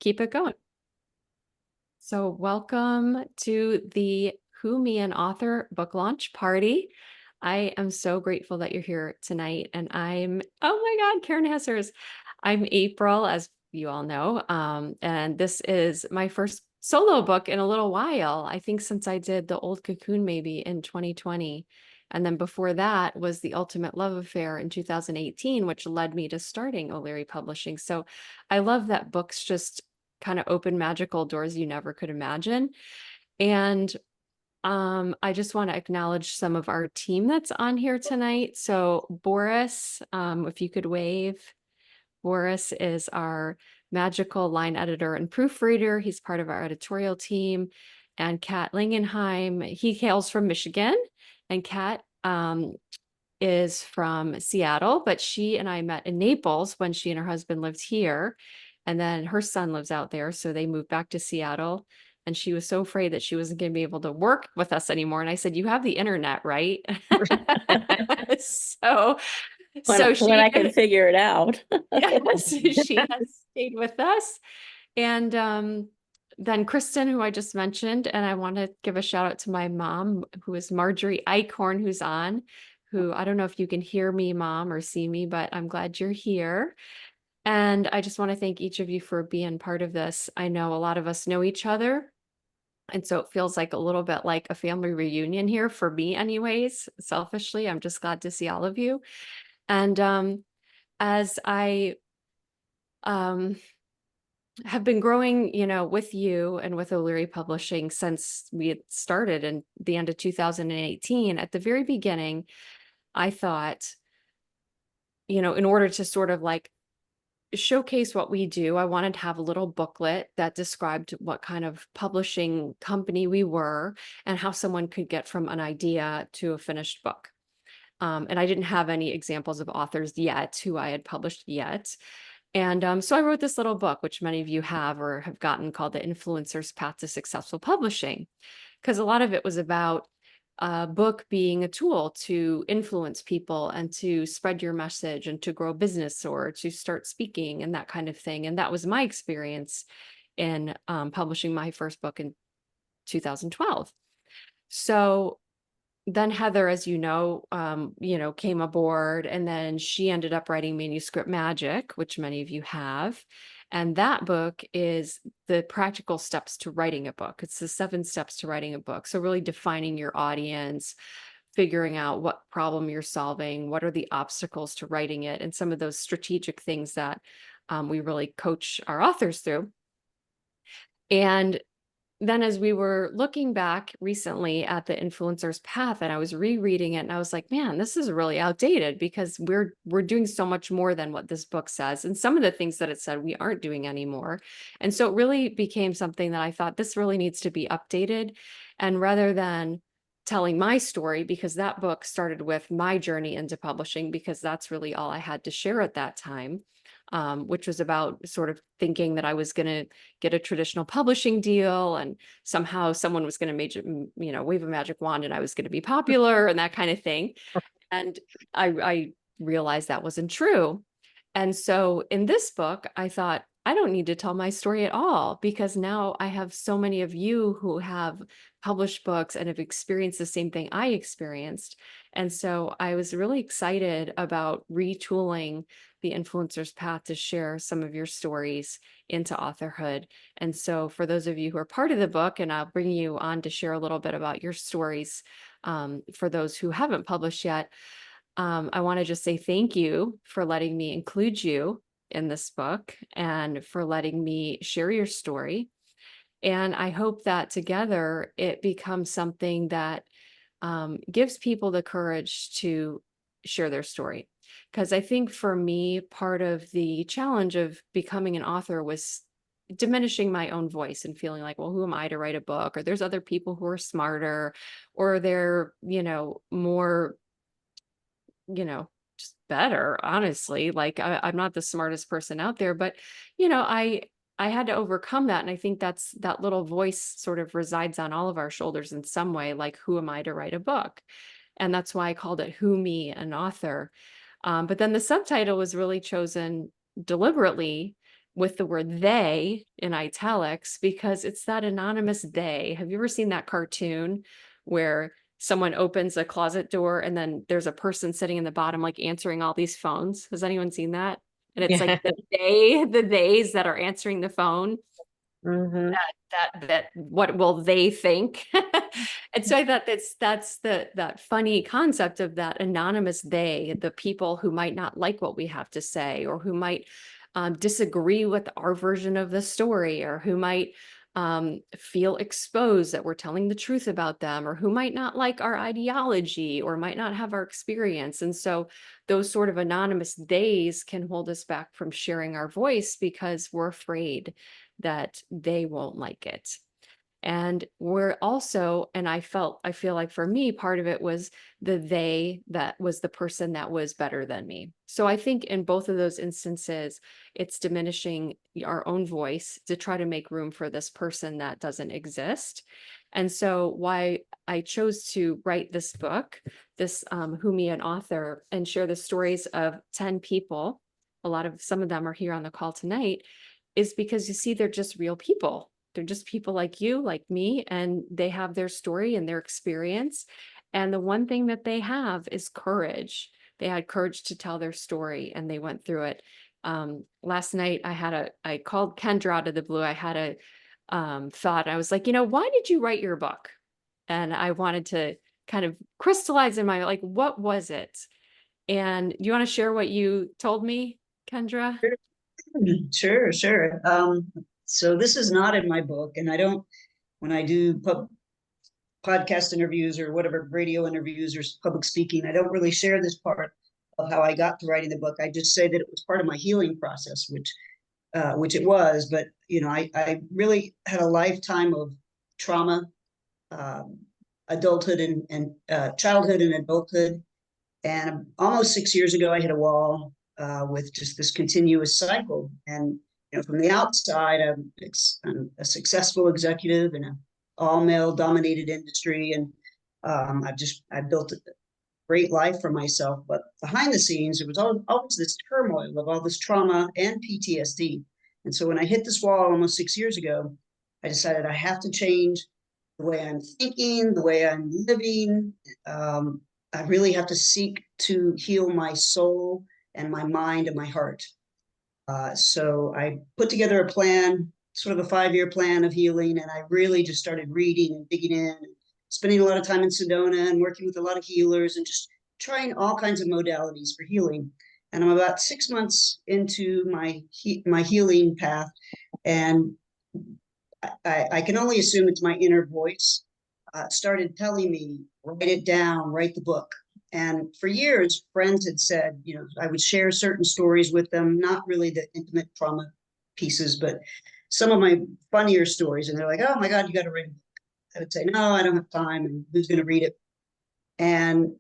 Keep it going. So, welcome to the Who Me an Author book launch party. I am so grateful that you're here tonight. And oh my God, Karen Hessers. I'm April, as you all know. And this is my first solo book in a little while. I think since I did The Old Cocoon maybe in 2020. And then before that was The Ultimate Love Affair in 2018, which led me to starting O'Leary Publishing. So I love that books just kind of open magical doors you never could imagine. And I just want to acknowledge some of our team that's on here tonight. So Boris, if you could wave. Boris is our magical line editor and proofreader. He's part of our editorial team. And Kat Langenheim, he hails from Michigan. And Kat is from Seattle, but she and I met in Naples when she and her husband lived here. And then her son lives out there. So they moved back to Seattle. And she was so afraid that she wasn't going to be able to work with us anymore. And I said, "You have the internet, right?" so, when so when she, I can figure it out. yes, she has stayed with us. And then Kristen, who I just mentioned, and I want to give a shout out to my mom, who is Marjorie Eichhorn, who's on, who I don't know if you can hear me, Mom, or see me, but I'm glad you're here. And I just want to thank each of you for being part of this. I know a lot of us know each other. And so it feels like a little bit like a family reunion here for me, anyways. Selfishly, I'm just glad to see all of you. And as I um, have been growing, with you and with O'Leary Publishing since we had started in the end of 2018, at the very beginning, I thought, in order to sort of like showcase what we do, I wanted to have a little booklet that described what kind of publishing company we were and how someone could get from an idea to a finished book. And I didn't have any examples of authors yet who I had published yet. And so I wrote this little book, which many of you have or have gotten, called The Influencer's Path to Successful Publishing, because a lot of it was about a book being a tool to influence people and to spread your message and to grow a business or to start speaking and that kind of thing. And that was my experience in publishing my first book in 2012. So then Heather, as came aboard, and then she ended up writing Manuscript Magic, which many of you have. And that book is the practical steps to writing a book. It's the 7 steps to writing a book. So really defining your audience, figuring out what problem you're solving, what are the obstacles to writing it, and some of those strategic things that we really coach our authors through. And then as we were looking back recently at the influencer's path, and I was rereading it, and I was like, man, this is really outdated because we're doing so much more than what this book says. And some of the things that it said we aren't doing anymore. And so it really became something that I thought this really needs to be updated. And rather than telling my story, because that book started with my journey into publishing, because that's really all I had to share at that time. Which was about sort of thinking that I was going to get a traditional publishing deal and somehow someone was going to wave a magic wand and I was going to be popular and that kind of thing. And I realized that wasn't true. And so in this book, I thought, I don't need to tell my story at all, because now I have so many of you who have published books and have experienced the same thing I experienced. And so I was really excited about retooling the Influencer's Path to share some of your stories into authorhood. And so for those of you who are part of the book, and I'll bring you on to share a little bit about your stories, for those who haven't published yet, I want to just say thank you for letting me include you in this book and for letting me share your story. And I hope that together it becomes something that gives people the courage to share their story. Because I think for me, part of the challenge of becoming an author was diminishing my own voice and feeling like, well, who am I to write a book? Or there's other people who are smarter, or they're, more, just better, honestly. Like I'm not the smartest person out there, but I had to overcome that. And I think that little voice sort of resides on all of our shoulders in some way, like, who am I to write a book? And that's why I called it Who Me, an Author. But then the subtitle was really chosen deliberately with the word they in italics because it's that anonymous they. Have you ever seen that cartoon where someone opens a closet door and then there's a person sitting in the bottom, like answering all these phones? Has anyone seen that? And it's like Yeah. the theys that are answering the phone, Hmm. that what will they think? And so I thought that's that funny concept of that anonymous they, the people who might not like what we have to say, or who might disagree with our version of the story, or who might feel exposed that we're telling the truth about them, or who might not like our ideology or might not have our experience. And so those sort of anonymous days can hold us back from sharing our voice because we're afraid that they won't like it. And we're also, and I feel like for me, part of it was the they that was the person that was better than me. So I think in both of those instances, it's diminishing our own voice to try to make room for this person that doesn't exist. And so why I chose to write this book, this Who Me, an Author, and share the stories of 10 people, some of them are here on the call tonight, is because you see, they're just real people. They're just people like you, like me, and they have their story and their experience. And the one thing that they have is courage. They had courage to tell their story and they went through it. Last night I called Kendra out of the blue. I had a thought. I was like, why did you write your book? And I wanted to kind of crystallize in my, like, what was it? And you want to share what you told me, Kendra? Sure, sure. So this is not in my book, and I don't, when I do podcast interviews or whatever, radio interviews or public speaking, I don't really share this part of how I got to writing the book. I just say that it was part of my healing process, which it was. But I really had a lifetime of trauma, um, adulthood and childhood and adulthood. And almost 6 years ago, I hit a wall with just this continuous cycle. And from the outside, I'm a successful executive in an all-male dominated industry, and I built a great life for myself. But behind the scenes, it was always this turmoil of all this trauma and PTSD. And so when I hit this wall almost 6 years ago, I decided I have to change the way I'm thinking, the way I'm living. I really have to seek to heal my soul and my mind and my heart. So I put together a plan, sort of a 5-year plan of healing, and I really just started reading and digging in, spending a lot of time in Sedona and working with a lot of healers and just trying all kinds of modalities for healing. And I'm about 6 months into my healing path, and I can only assume it's my inner voice started telling me, write it down, write the book. And for years, friends had said, I would share certain stories with them, not really the intimate trauma pieces, but some of my funnier stories. And they're like, oh my God, you got to write a book. I would say, no, I don't have time. And who's going to read it? And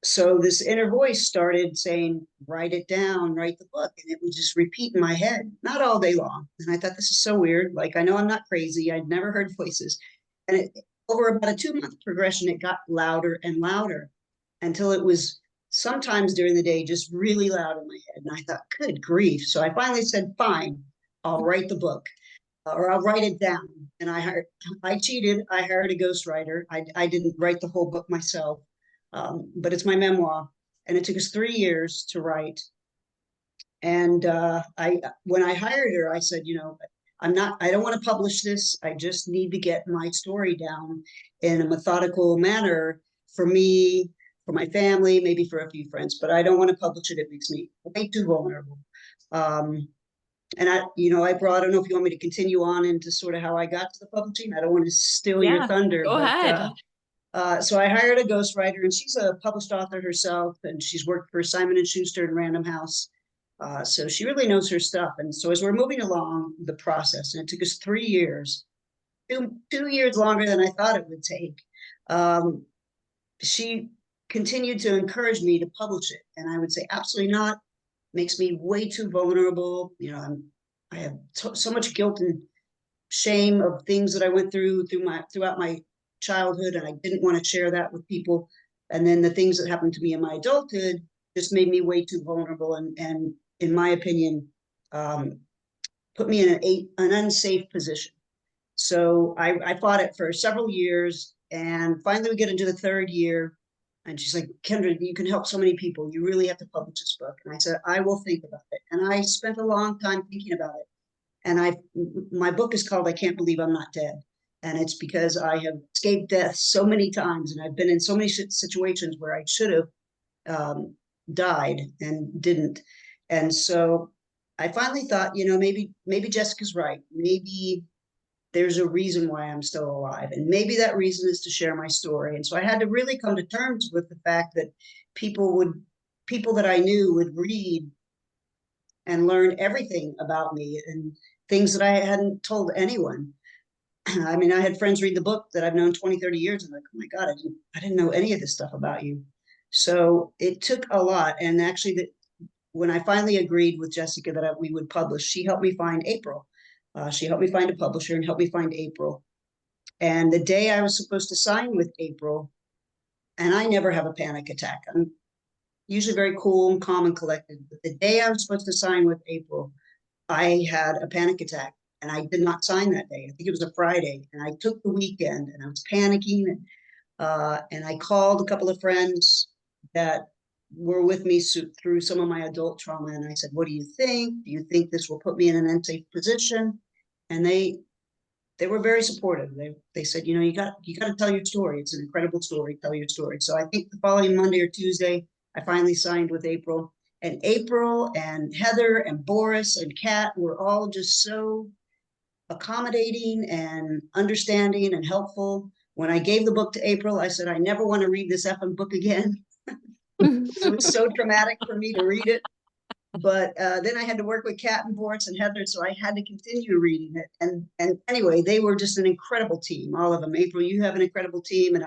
so this inner voice started saying, write it down, write the book. And it would just repeat in my head, not all day long. And I thought, this is so weird. Like, I know I'm not crazy. I'd never heard voices. And over about a 2-month progression, it got louder and louder until it was sometimes during the day just really loud in my head. And I thought, good grief. So I finally said, fine, I'll write the book, or I'll write it down. And I cheated. I hired a ghostwriter. I didn't write the whole book myself, but it's my memoir. And it took us 3 years to write. And when I hired her, I said, I don't want to publish this. I just need to get my story down in a methodical manner for me, for my family, maybe for a few friends, but I don't want to publish it. It makes me way too vulnerable. And I don't know if you want me to continue on into sort of how I got to the publishing. I don't want to steal your Yeah, thunder, go ahead. so I hired a ghostwriter, and she's a published author herself, and she's worked for Simon and Schuster and Random House. So she really knows her stuff. And so as we're moving along the process, and it took us 3 years, 2 years longer than I thought it would take, she continued to encourage me to publish it. And I would say, absolutely not. Makes me way too vulnerable. I have so much guilt and shame of things that I went throughout my childhood, and I didn't want to share that with people. And then the things that happened to me in my adulthood just made me way too vulnerable, and in my opinion, put me in an unsafe position. So I fought it for several years, and finally we get into the third year, and she's like, Kendra, you can help so many people. You really have to publish this book. And I said, I will think about it. And I spent a long time thinking about it. And my book is called I Can't Believe I'm Not Dead. And it's because I have escaped death so many times, and I've been in so many situations where I should have died and didn't. And so I finally thought, maybe Jessica's right. Maybe there's a reason why I'm still alive. And maybe that reason is to share my story. And so I had to really come to terms with the fact that people that I knew would read and learn everything about me and things that I hadn't told anyone. I mean, I had friends read the book that I've known 20, 30 years, and like, oh my God, I didn't know any of this stuff about you. So it took a lot. And actually, when I finally agreed with Jessica that we would publish, she helped me find April. She helped me find a publisher and helped me find April. And the day I was supposed to sign with April, and I never have a panic attack. I'm usually very cool and calm and collected. But the day I was supposed to sign with April, I had a panic attack, and I did not sign that day. I think it was a Friday, and I took the weekend, and I was panicking, and I called a couple of friends that were with me through some of my adult trauma, and I said, "What do you think? Do you think this will put me in an unsafe position?" And they were very supportive. They said, you got to tell your story. It's an incredible story. Tell your story. So I think the following Monday or Tuesday, I finally signed with April. And April and Heather and Boris and Kat were all just so accommodating and understanding and helpful. When I gave the book to April, I said, I never want to read this effing book again. It was so traumatic for me to read it. But then I had to work with Kat and Boris and Heather, so I had to continue reading it. And anyway, they were just an incredible team, all of them. April, you have an incredible team, and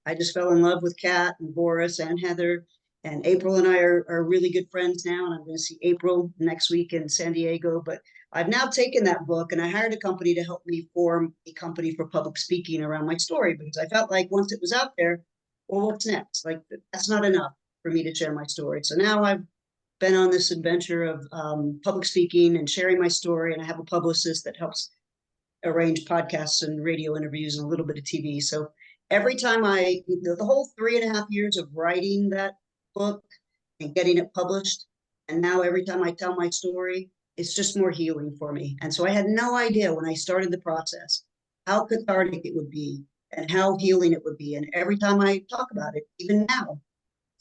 I just fell in love with Kat and Boris and Heather. And April and I are really good friends now, and I'm going to see April next week in San Diego. But I've now taken that book, and I hired a company to help me form a company for public speaking around my story, because I felt like once it was out there, well, what's next? Like, that's not enough for me to share my story. So now I've been on this adventure of public speaking and sharing my story. And I have a publicist that helps arrange podcasts and radio interviews and a little bit of TV. So every time the whole 3.5 years of writing that book and getting it published, and now every time I tell my story, it's just more healing for me. And so I had no idea when I started the process how cathartic it would be and how healing it would be. And every time I talk about it, even now,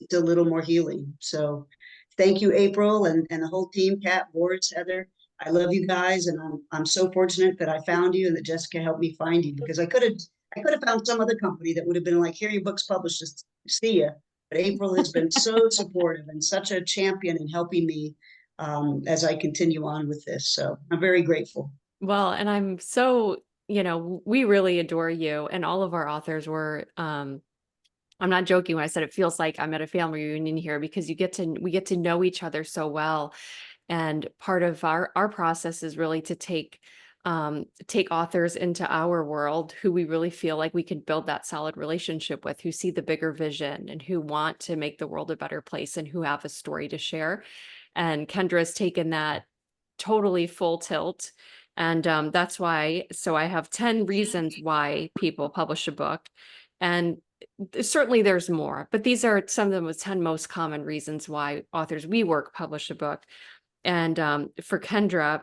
it's a little more healing. So thank you, April, and the whole team, Kat, Boris, Heather. I love you guys, and I'm so fortunate that I found you and that Jessica helped me find you, because I could have found some other company that would have been like, here, your book's published, just see ya. But April has been so supportive and such a champion in helping me as I continue on with this. So I'm very grateful. Well, and I'm so, we really adore you, and all of our authors were, I'm not joking when I said it feels like I'm at a family reunion here, because we get to know each other so well. And part of our process is really to take authors into our world who we really feel like we could build that solid relationship with, who see the bigger vision and who want to make the world a better place and who have a story to share. And Kendra has taken that totally full tilt. And that's why, so I have 10 reasons why people publish a book. And certainly there's more, but these are some of the 10 most common reasons why authors we work publish a book. And for Kendra,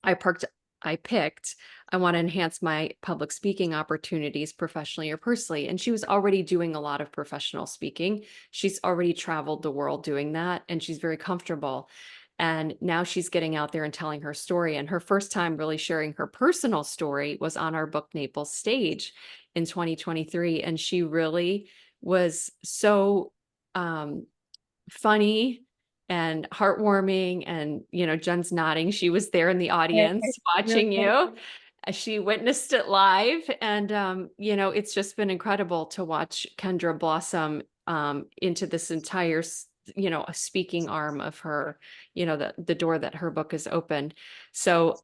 I picked, I want to enhance my public speaking opportunities professionally or personally. And she was already doing a lot of professional speaking. She's already traveled the world doing that, and she's very comfortable. And now she's getting out there and telling her story. And her first time really sharing her personal story was on our Book Naples stage in 2023. And she really was so funny and heartwarming. And, Jen's nodding. She was there in the audience watching you. She witnessed it live. And, it's just been incredible to watch Kendra blossom into this entire a speaking arm of her, the door that her book has opened. So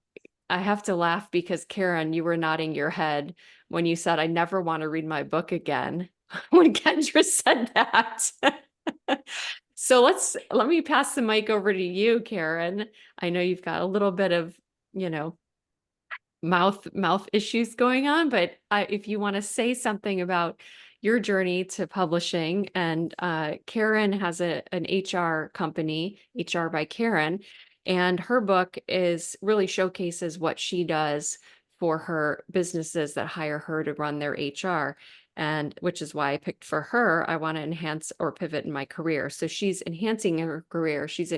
I have to laugh because Karen, you were nodding your head when you said, I never want to read my book again, when Kendra said that. So let me pass the mic over to you, Karen. I know you've got a little bit of mouth issues going on. But if you want to say something about your journey to publishing, and Karen has an HR company, HR by Karen, and her book really showcases what she does for her businesses that hire her to run their HR. And which is why I picked for her. I want to enhance or pivot in my career. So she's enhancing her career. She's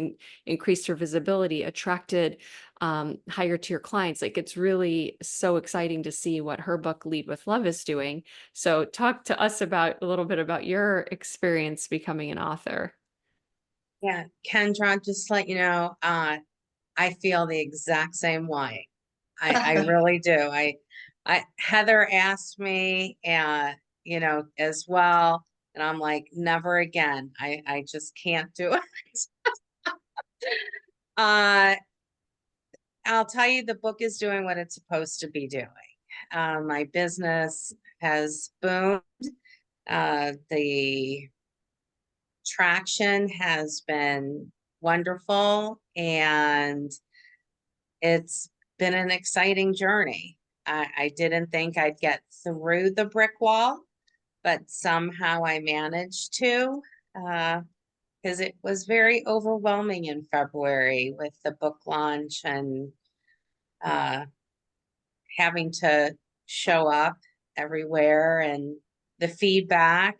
increased her visibility, attracted higher tier clients. Like, it's really so exciting to see what her book Lead with Love is doing. So talk to us about a little bit about your experience becoming an author. Yeah, Kendra, just to let you know, I feel the exact same way. I really do. Heather asked me, as well, and I'm like, never again. I just can't do it. I'll tell you, the book is doing what it's supposed to be doing. My business has boomed. The traction has been wonderful, and it's been an exciting journey. I didn't think I'd get through the brick wall, but somehow I managed to, because it was very overwhelming in February with the book launch and having to show up everywhere and the feedback,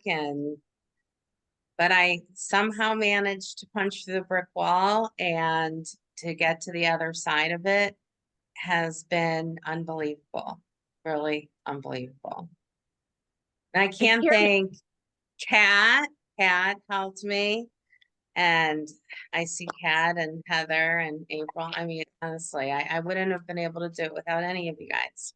but I somehow managed to punch through the brick wall, and to get to the other side of it has been unbelievable, really unbelievable. And I can't thank Kat. Kat helped me, and I see Kat and Heather and April. I mean, honestly, I wouldn't have been able to do it without any of you guys.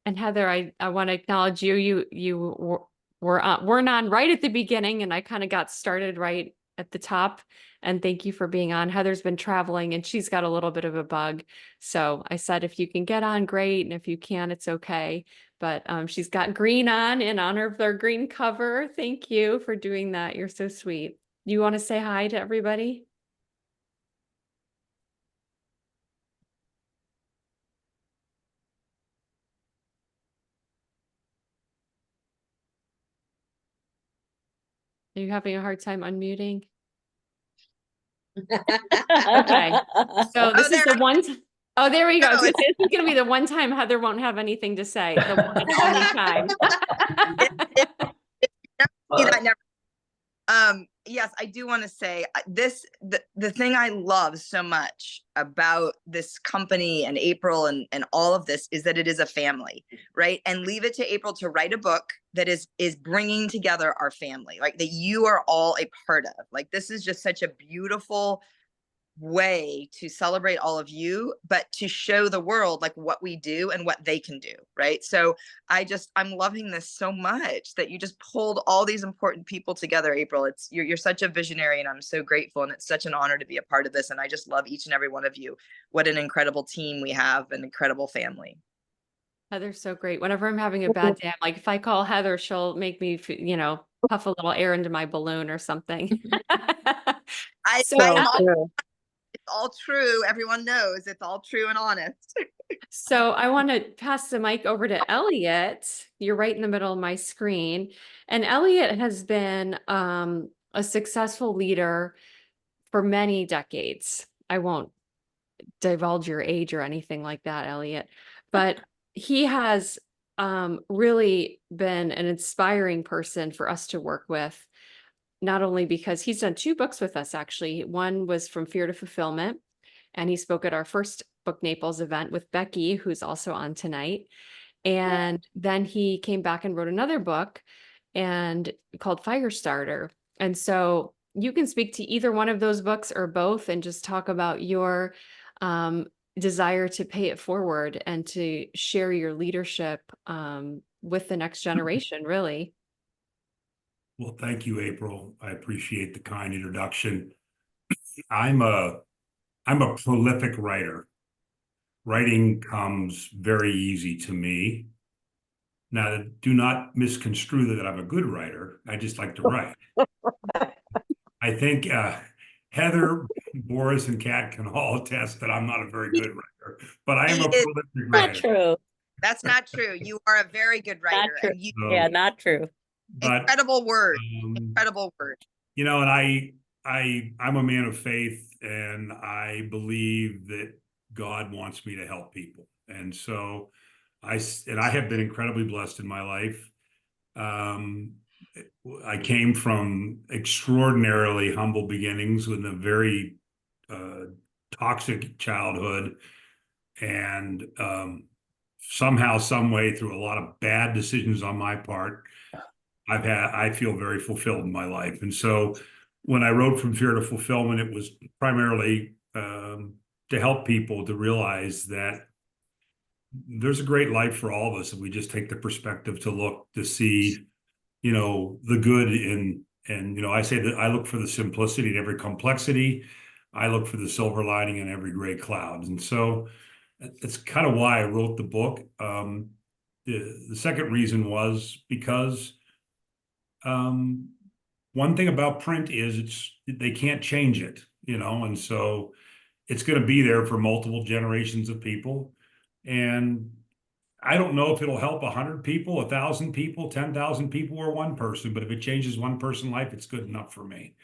And Heather, I want to acknowledge you. You weren't on right at the beginning, and I kind of got started right at the top. And thank you for being on. Heather's been traveling, and she's got a little bit of a bug. So I said, if you can get on, great. And if you can, it's okay. But she's got green on in honor of their green cover. Thank you for doing that. You're so sweet. You want to say hi to everybody? Are you having a hard time unmuting? Okay. So this is the one. Oh, there we go. This is going to be the one time Heather won't have anything to say. The one and only time. Yes, I do want to say the thing I love so much about this company and April and all of this is that it is a family, right? And leave it to April to write a book that is bringing together our family, like that you are all a part of. Like, this is just such a beautiful way to celebrate all of you, but to show the world like what we do and what they can do, right? So I'm loving this so much that you just pulled all these important people together, April. You're such a visionary, and I'm so grateful, and it's such an honor to be a part of this. And I just love each and every one of you. What an incredible team we have, an incredible family. Heather's so great. Whenever I'm having a bad day, I'm like, if I call Heather, she'll make me, puff a little air into my balloon or something. It's all true. Everyone knows it's all true and honest. So I want to pass the mic over to Elliot. You're right in the middle of my screen. And Elliot has been a successful leader for many decades. I won't divulge your age or anything like that, Elliot, but he has really been an inspiring person for us to work with. Not only because he's done 2 books with us, actually. One was From Fear to Fulfillment, and he spoke at our first Book Naples event with Becky, who's also on tonight. And then he came back and wrote another book and called Firestarter. And so you can speak to either one of those books or both, and just talk about your desire to pay it forward and to share your leadership with the next generation, really. Well, thank you, April. I appreciate the kind introduction. I'm a prolific writer. Writing comes very easy to me. Now, do not misconstrue that I'm a good writer. I just like to write. I think Heather, Boris, and Kat can all attest that I'm not a very good writer. but I am He a is prolific Not writer. true. That's not true. You are a very good Not writer true. and you Yeah, not true. But incredible word. um, Incredible word. you know, and I'm a man of faith, and I believe that God wants me to help people, and so I have been incredibly blessed in my life. Um, I came from extraordinarily humble beginnings with a very toxic childhood, and somehow, some way, through a lot of bad decisions on my part, I feel very fulfilled in my life. And so when I wrote From Fear to Fulfillment, it was primarily to help people to realize that there's a great life for all of us if we just take the perspective to look to see, you know, the good and you know, I say that I look for the simplicity in every complexity. I look for the silver lining in every gray cloud. And so it's kind of why I wrote the book. The second reason was because one thing about print is they can't change it, you know, and so it's going to be there for multiple generations of people. And I don't know if it'll help 100 people, 1,000 people, 10,000 people, or one person, but if it changes one person's life, it's good enough for me.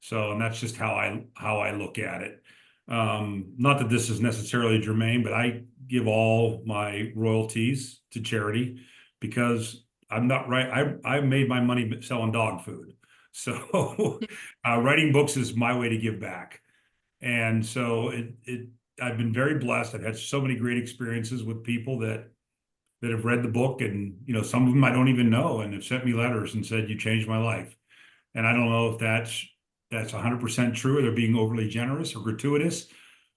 So, and that's just how I look at it. Not that this is necessarily germane, but I give all my royalties to charity because I'm not right. I made my money selling dog food. So writing books is my way to give back. And so I've been very blessed. I've had so many great experiences with people that have read the book, and you know, some of them I don't even know, and have sent me letters and said, "You changed my life." And I don't know if that's 100% true, or they're being overly generous or gratuitous.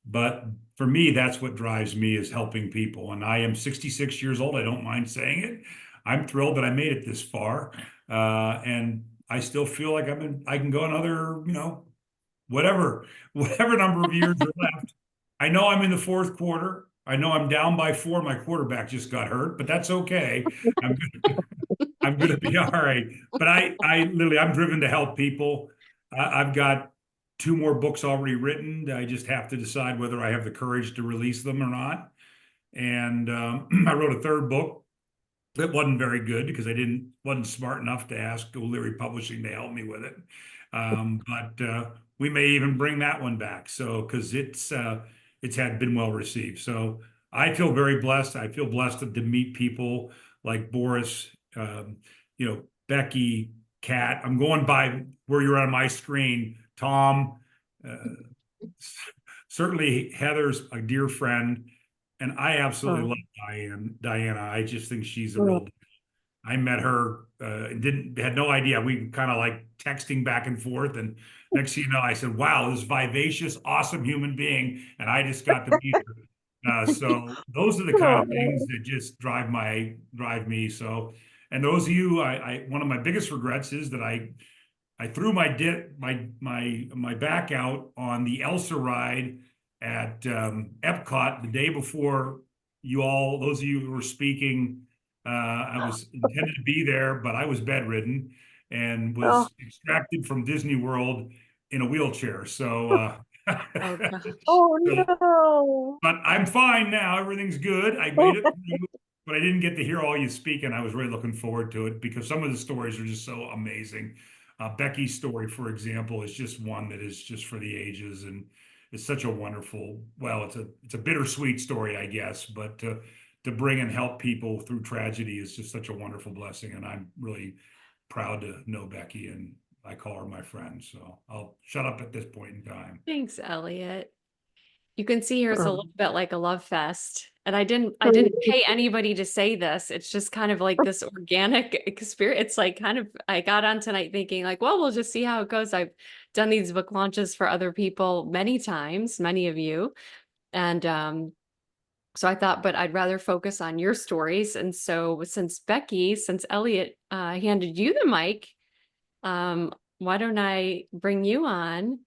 But for me, that's what drives me, is helping people. And I am 66 years old. I don't mind saying it. I'm thrilled that I made it this far. And I still feel like I can go another, you know, whatever number of years are left. I know I'm in the fourth quarter. I know I'm down by 4. My quarterback just got hurt, but that's okay. I'm gonna be all right. But I literally, I'm driven to help people. I've got 2 more books already written. I just have to decide whether I have the courage to release them or not. And I wrote a 3rd book that wasn't very good because I wasn't smart enough to ask O'Leary Publishing to help me with it. But we may even bring that one back. So because it's been well received. So I feel very blessed. I feel blessed to meet people like Boris, you know, Becky, Kat. I'm going by where you're on my screen. Tom, certainly Heather's a dear friend, and I absolutely love Diana. I just think she's a real. I met her, had no idea. We kind of like texting back and forth, and next thing you know, I said, "Wow, this vivacious, awesome human being," and I just got to meet her. So those are the kind of things that just drive me. So, and those of you, one of my biggest regrets is that I threw my back out on the Elsa ride at Epcot the day before those of you who were speaking. I was intended to be there, but I was bedridden and was extracted from Disney World in a wheelchair. So, Oh no. but I'm fine now. Everything's good. I made it through, but I didn't get to hear all you speak, and I was really looking forward to it because some of the stories are just so amazing. Becky's story, for example, is just one that is just for the ages, and it's such a wonderful. Well, it's a bittersweet story, I guess, but to bring and help people through tragedy is just such a wonderful blessing, and I'm really proud to know Becky, and I call her my friend. So I'll shut up at this point in time. Thanks, Elliot. You can see here it's a little bit like a love fest. And I didn't pay anybody to say this. It's just kind of like this organic experience. It's like kind of, I got on tonight thinking like, well, we'll just see how it goes. I've done these book launches for other people many times, many of you. And so I thought, but I'd rather focus on your stories. And so since Elliot handed you the mic, why don't I bring you on?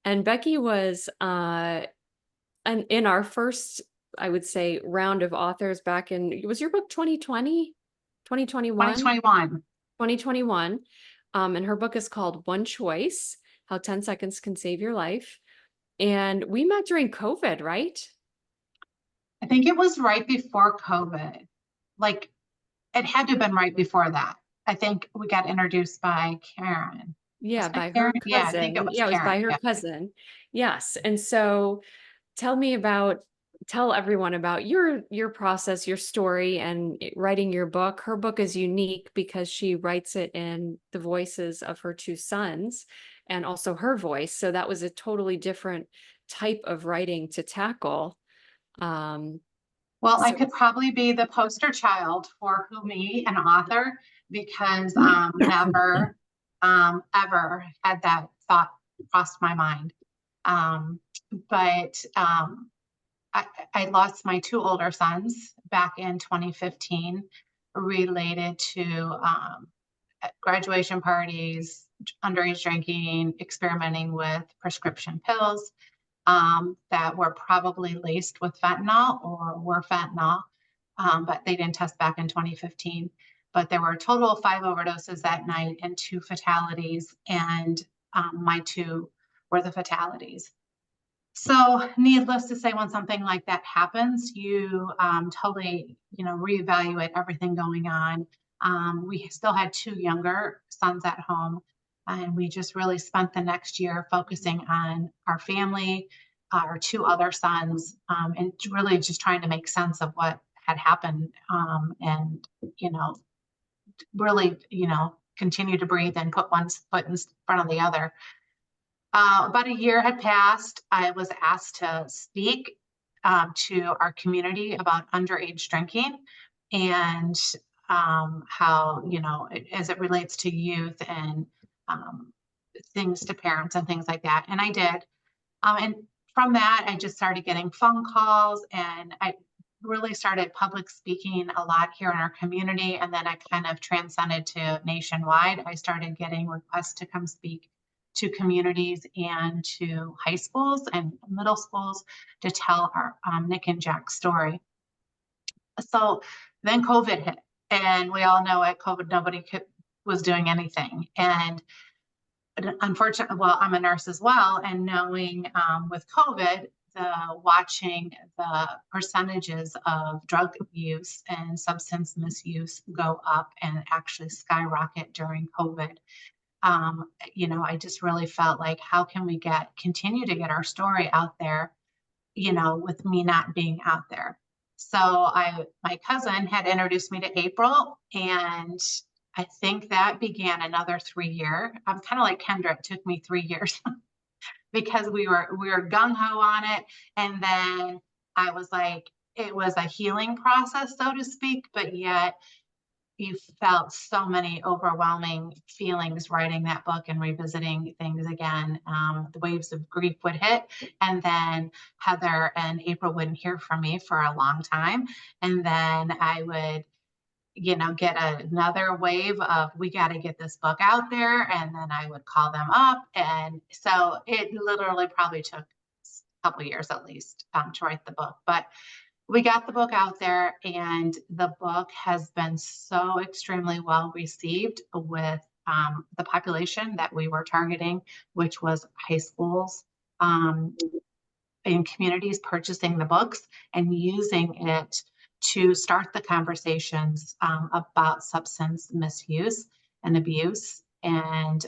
And Becky was and in our first, I would say, round of authors back in, was your book 2020, 2021? 2021. And her book is called One Choice, How 10 Seconds Can Save Your Life. And we met during COVID, right? I think it was right before COVID. Like, it had to have been right before that. I think we got introduced by Karen. Yeah, Was it by her Karen? Yeah, I think it cousin. was Yeah, it was by Karen. her Yeah. cousin. Yes. And so tell everyone about your process, your story, and writing your book. Her book is unique because she writes it in the voices of her two sons and also her voice. So that was a totally different type of writing to tackle. Well, I So- could probably be the poster child for who me, an author, because never ever had that thought cross my mind. But I lost my two older sons back in 2015 related to graduation parties, underage drinking, experimenting with prescription pills that were probably laced with fentanyl or were fentanyl, but they didn't test back in 2015. But there were a total of 5 overdoses that night and 2 fatalities, and my 2 were the fatalities. So needless to say, when something like that happens, you totally, reevaluate everything going on. We still had 2 younger sons at home, and we just really spent the next year focusing on our family, our 2 other sons, and really just trying to make sense of what had happened, and, really, continue to breathe and put one foot in front of the other. About a year had passed. I was asked to speak to our community about underage drinking and how, as it relates to youth and things to parents and things like that. And I did. And from that, I just started getting phone calls, and I really started public speaking a lot here in our community. And then I kind of transcended to nationwide. I started getting requests to come speak to communities and to high schools and middle schools to tell our Nick and Jack's story. So then COVID hit, and we all know at COVID, nobody was doing anything. And unfortunately, well, I'm a nurse as well, and knowing with COVID, watching the percentages of drug use and substance misuse go up and actually skyrocket during COVID. I just really felt like, how can we continue to get our story out there, with me not being out there. So my cousin had introduced me to April, and I think that began another 3-year. I'm kind of like Kendra. It took me 3 years because we were gung ho on it. And then I was like, it was a healing process, so to speak, but yet you felt so many overwhelming feelings writing that book and revisiting things again. The waves of grief would hit, and then Heather and April wouldn't hear from me for a long time. And then I would, get another wave of, we got to get this book out there. And then I would call them up. And so it literally probably took a couple years at least to write the book. But we got the book out there, and the book has been so extremely well received with the population that we were targeting, which was high schools and communities purchasing the books and using it to start the conversations about substance misuse and abuse, and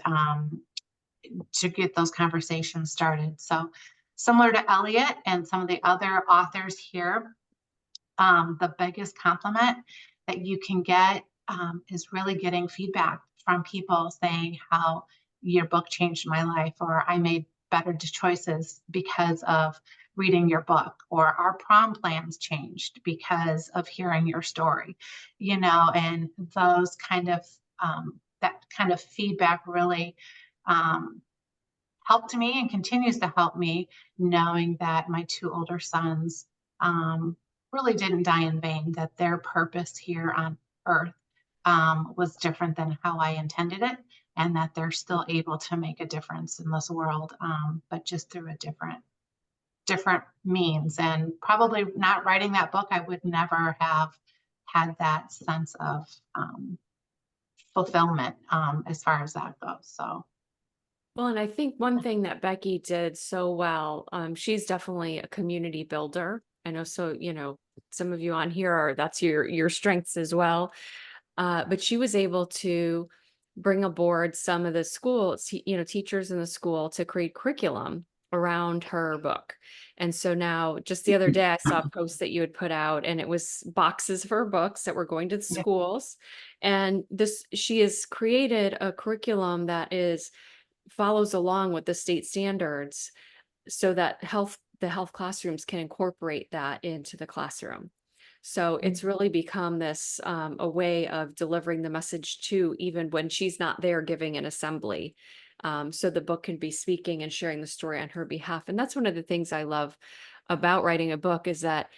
to get those conversations started. So similar to Elliot and some of the other authors here, the biggest compliment that you can get is really getting feedback from people saying how your book changed my life, or I made better choices because of reading your book, or our prom plans changed because of hearing your story, and those kind of that kind of feedback really helped me and continues to help me, knowing that my 2 older sons really didn't die in vain, that their purpose here on earth was different than how I intended it, and that they're still able to make a difference in this world, but just through a different means. And probably not writing that book, I would never have had that sense of fulfillment as far as that goes. So. Well, and I think one thing that Becky did so well, she's definitely a community builder. I know, so, some of you on here are, that's your strengths as well. But she was able to bring aboard some of the schools, teachers in the school to create curriculum around her book. And so now just the other day I saw a post that you had put out, and it was boxes of her books that were going to the Yeah. schools. And she has created a curriculum that follows along with the state standards so that the health classrooms can incorporate that into the classroom. So it's really become this a way of delivering the message to, even when she's not there giving an assembly. So the book can be speaking and sharing the story on her behalf. And that's one of the things I love about writing a book, is that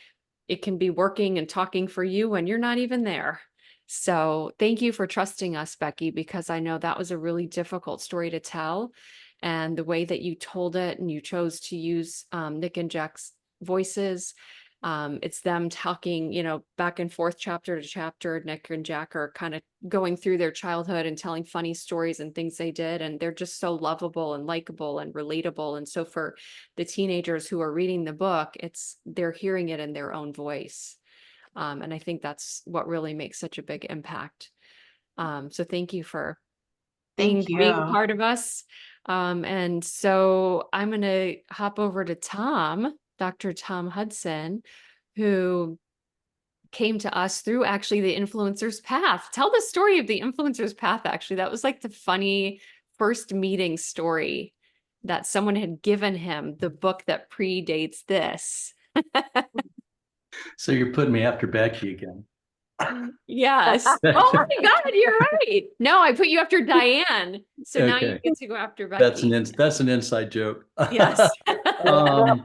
it can be working and talking for you when you're not even there. So thank you for trusting us, Becky, because I know that was a really difficult story to tell. And the way that you told it, and you chose to use Nick and Jack's voices. It's them talking, back and forth, chapter to chapter. Nick and Jack are kind of going through their childhood and telling funny stories and things they did. And they're just so lovable and likable and relatable. And so for the teenagers who are reading the book, they're hearing it in their own voice. And I think that's what really makes such a big impact. So thank you for being Thank you. part of us. And so I'm going to hop over to Dr. Tom Hudson, who came to us through actually the Influencer's Path. Tell the story of the Influencer's Path. Actually, that was like the funny first meeting story, that someone had given him the book that predates this. So you're putting me after Becky again. Yes. Oh my God, you're right. No, I put you after Diane. So now you Okay. get to go after Becky. That's an inside joke. Yes. Um,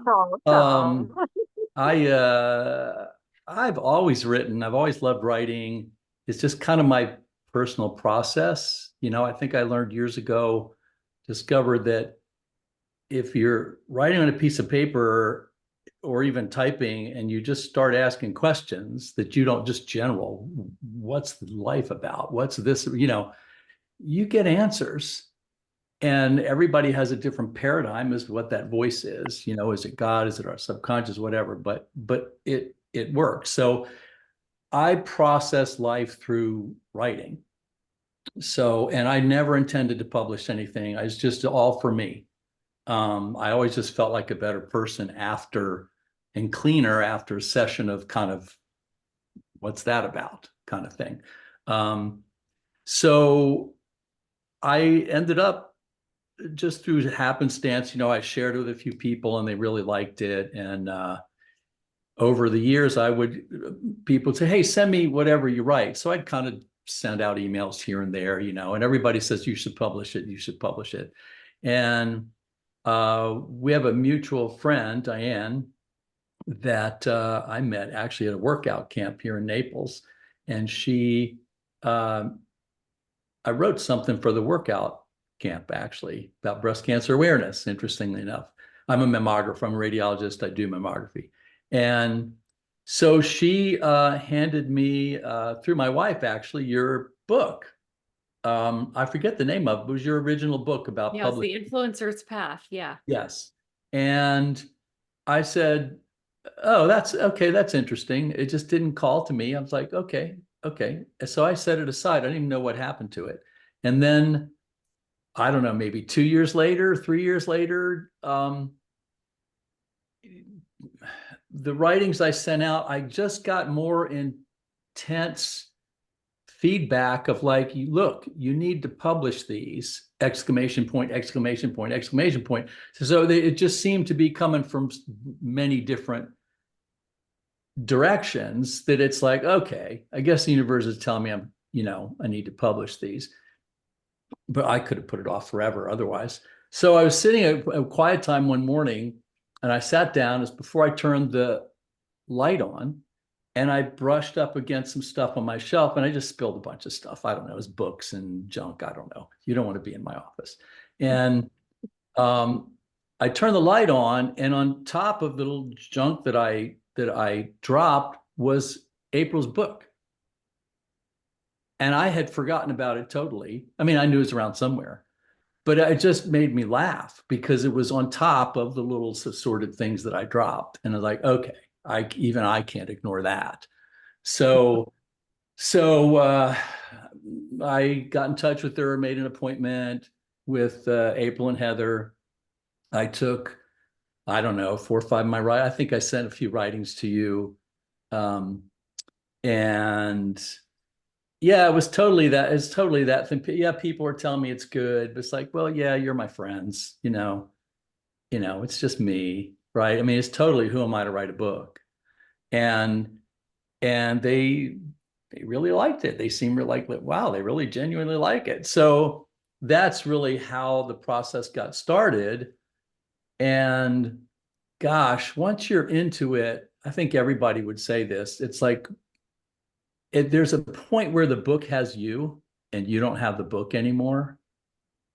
Oh, Tom. I've always written. I've always loved writing. It's just kind of my personal process. I think I learned years ago, discovered that if you're writing on a piece of paper or even typing, and you just start asking questions that you don't just general, what's life about? What's this? You get answers, and everybody has a different paradigm as to what that voice is. Is it God? Is it our subconscious? Whatever. But it works. So I process life through writing. So, and I never intended to publish anything. It's just all for me. I always just felt like a better person and cleaner after a session of kind of, what's that about kind of thing. So I ended up, just through happenstance, I shared it with a few people and they really liked it. And over the years, people would say, hey, send me whatever you write. So I'd kind of send out emails here and there, and everybody says, you should publish it. You should publish it. And we have a mutual friend, Diane, that I met actually at a workout camp here in Naples. And I wrote something for the workout camp, actually, about breast cancer awareness, interestingly enough. I'm a mammographer, I'm a radiologist, I do mammography. And so she handed me, through my wife, actually, your book. I forget the name of it. It was your original book about Yeah, it's the Influencer's Path. Yeah. Yes. And I said, oh, that's okay. That's interesting. It just didn't call to me. I was like, okay. So I set it aside. I didn't even know what happened to it. And then, I don't know, maybe 2 years later, 3 years later, the writings I sent out, I just got more intense feedback of like, look, you need to publish these, exclamation point, exclamation point, exclamation point. So it just seemed to be coming from many different directions, that it's like, okay, I guess the universe is telling me I need to publish these, but I could have put it off forever otherwise. So I was sitting at a quiet time one morning, and I sat down, as before I turned the light on, and I brushed up against some stuff on my shelf, and I just spilled a bunch of stuff. I don't know, it was books and junk. I don't know. You don't want to be in my office. And I turned the light on, and on top of the little junk that I dropped was April's book. And I had forgotten about it totally. I mean, I knew it was around somewhere, but it just made me laugh because it was on top of the little assorted things that I dropped. And I was like, okay, even I can't ignore that. So I got in touch with her, made an appointment with April and Heather. I took, I don't know, 4 or 5 of my I think I sent a few writings to you. And yeah, it was totally that. It's totally that thing. Yeah, people are telling me it's good, but it's like, well, yeah, you're my friends, it's just me, right? I mean, it's totally, who am I to write a book? And they really liked it. They seemed like, wow, they really genuinely like it. So that's really how the process got started. And gosh, once you're into it, I think everybody would say this. It's like, there's a point where the book has you and you don't have the book anymore,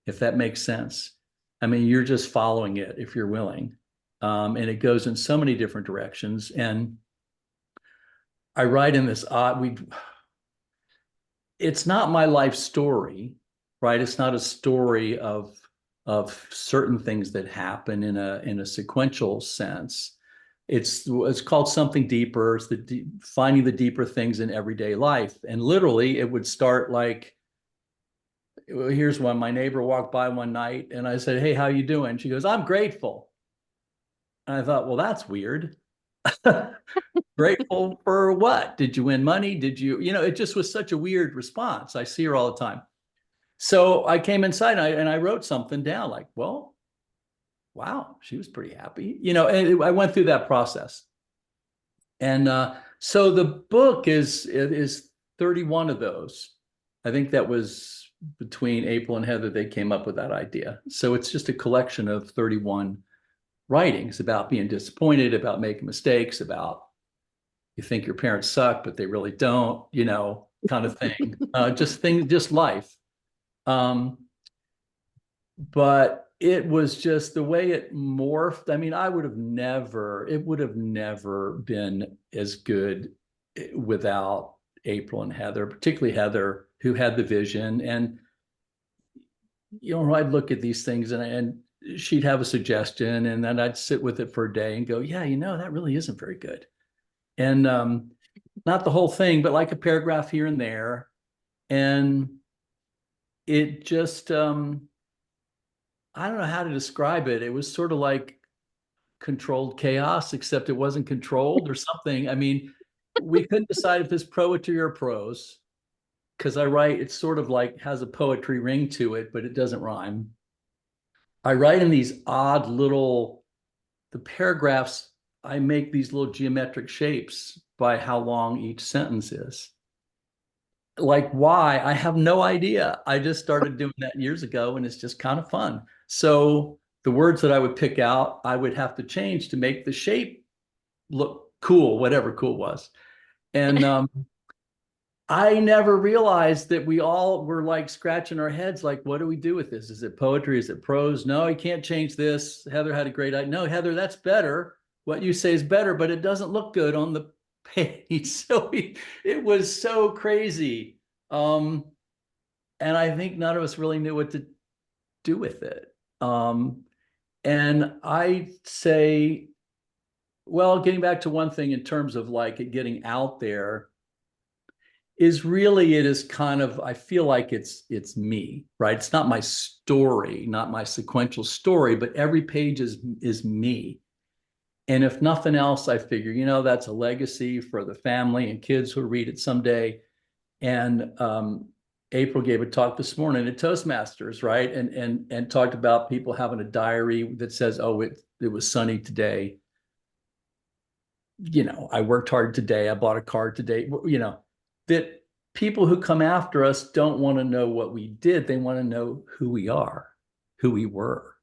if that makes sense. I mean, you're just following it if you're willing. And it goes in so many different directions. And I write in this it's not my life story, right? It's not a story of certain things that happen in a sequential sense. It's called Something Deeper. It's finding the deeper things in everyday life. And literally it would start like, here's one. My neighbor walked by one night and I said, "Hey, how you doing?" She goes, "I'm grateful." And I thought, well, that's weird. Grateful for what? Did you win money? Did you, it just was such a weird response. I see her all the time. So I came inside and I wrote something down like, well, wow, she was pretty happy, and I went through that process. And so the book is 31 of those. I think that was between April and Heather, they came up with that idea. So it's just a collection of 31 writings about being disappointed, about making mistakes, about you think your parents suck, but they really don't, kind of thing. Just life. But it was just the way it morphed. I mean, it would have never been as good without April and Heather, particularly Heather, who had the vision. And, I'd look at these things and she'd have a suggestion and then I'd sit with it for a day and go, yeah, that really isn't very good. And not the whole thing, but like a paragraph here and there. And it just, I don't know how to describe it. It was sort of like controlled chaos, except it wasn't controlled or something. I mean, we couldn't decide if it's poetry or prose, because I write, it's sort of like has a poetry ring to it, but it doesn't rhyme. I write in these odd the paragraphs, I make these little geometric shapes by how long each sentence is. Like why? I have no idea. I just started doing that years ago and it's just kind of fun. So the words that I would pick out, I would have to change to make the shape look cool, whatever cool was. And I never realized that we all were like scratching our heads, like, what do we do with this? Is it poetry? Is it prose? No, I can't change this. Heather had a great idea. No, Heather, that's better. What you say is better, but it doesn't look good on the page. So it was so crazy. And I think none of us really knew what to do with it. And I say, well, getting back to one thing in terms of like it getting out there, is really, it is kind of, I feel like it's me, right? It's not my story, not my sequential story, but every page is me. And if nothing else, I figure, that's a legacy for the family and kids who read it someday. And April gave a talk this morning at Toastmasters, right? And talked about people having a diary that says, oh, it was sunny today. I worked hard today. I bought a car today, that people who come after us don't want to know what we did. They want to know who we are, who we were.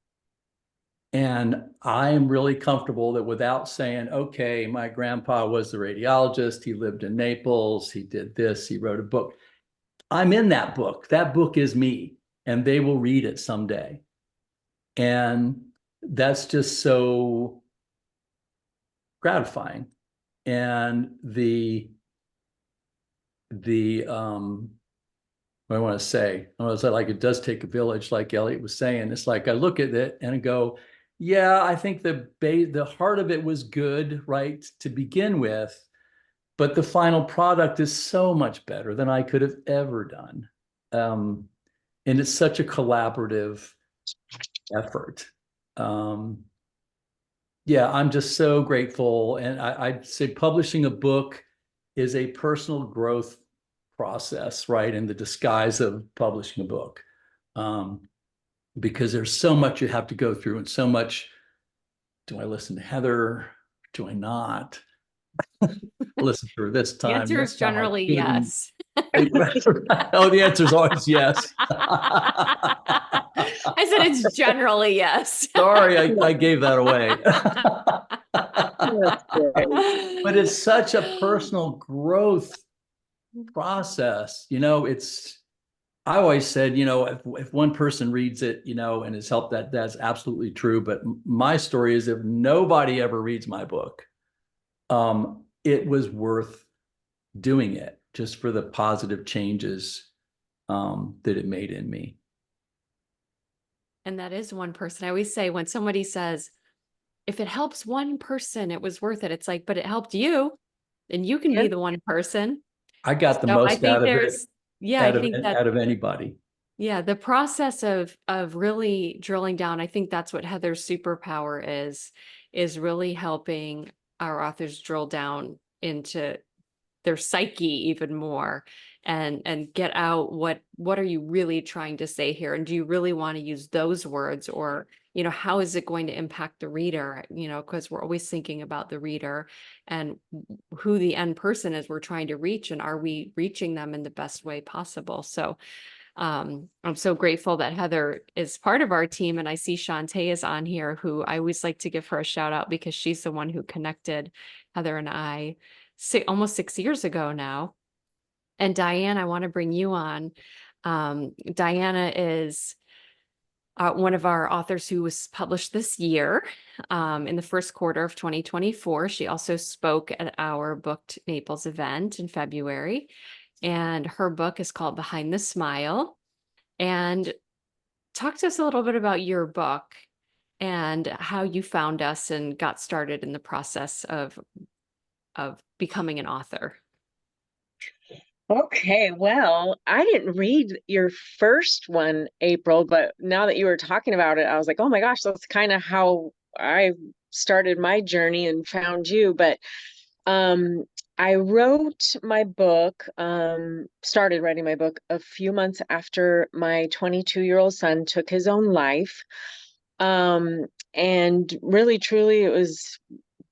And I am really comfortable that without saying, okay, my grandpa was the radiologist, he lived in Naples, he did this, he wrote a book. I'm in that book. That book is me, and they will read it someday. And that's just so gratifying. And what I want to say, like it does take a village, like Elliot was saying. It's like I look at it and I go, Yeah, I think the heart of it was good, right, to begin with, but the final product is so much better than I could have ever done. And it's such a collaborative effort. Yeah, I'm just so grateful. And I'd say publishing a book is a personal growth process, right? In the disguise of publishing a book. Because there's so much you have to go through and so much. Do I listen to Heather? Do I not? Listen to her this The time. answer is next time I generally shouldn't. yes. Oh, the answer is always yes. I said it's generally yes. Sorry, I gave that away. That's great. But it's such a personal growth process. I always said, if one person reads it, and has helped, that's absolutely true. But my story is, if nobody ever reads my book, it was worth doing it just for the positive changes that it made in me. And that is one person. I always say when somebody says, if it helps one person, it was worth it. It's like, but it helped you, and you can be Yeah. the one person. I got the So I most think out of it, there's, yeah, I think that, out of anybody. yeah, the process of really drilling down, I think that's what Heather's superpower is really helping our authors drill down into their psyche even more and get out what are you really trying to say here, and do you really want to use those words, or how is it going to impact the reader, because we're always thinking about the reader and who the end person is we're trying to reach, and are we reaching them in the best way possible. So I'm so grateful that Heather is part of our team, and I see Shantae is on here, who I always like to give her a shout out because she's the one who connected Heather and I almost 6 years ago now. And Diane, I want to bring you on. Diana is one of our authors who was published this year in the first quarter of 2024. She also spoke at our Booked Naples event in February. And her book is called Behind the Smile. And talk to us a little bit about your book and how you found us and got started in the process of becoming an author. Okay, well, I didn't read your first one, April, but now that you were talking about it, I was like, oh my gosh, that's kind of how I started my journey and found you. But I wrote my book, started writing my book a few months after my 22-year-old son took his own life. And really, truly, it was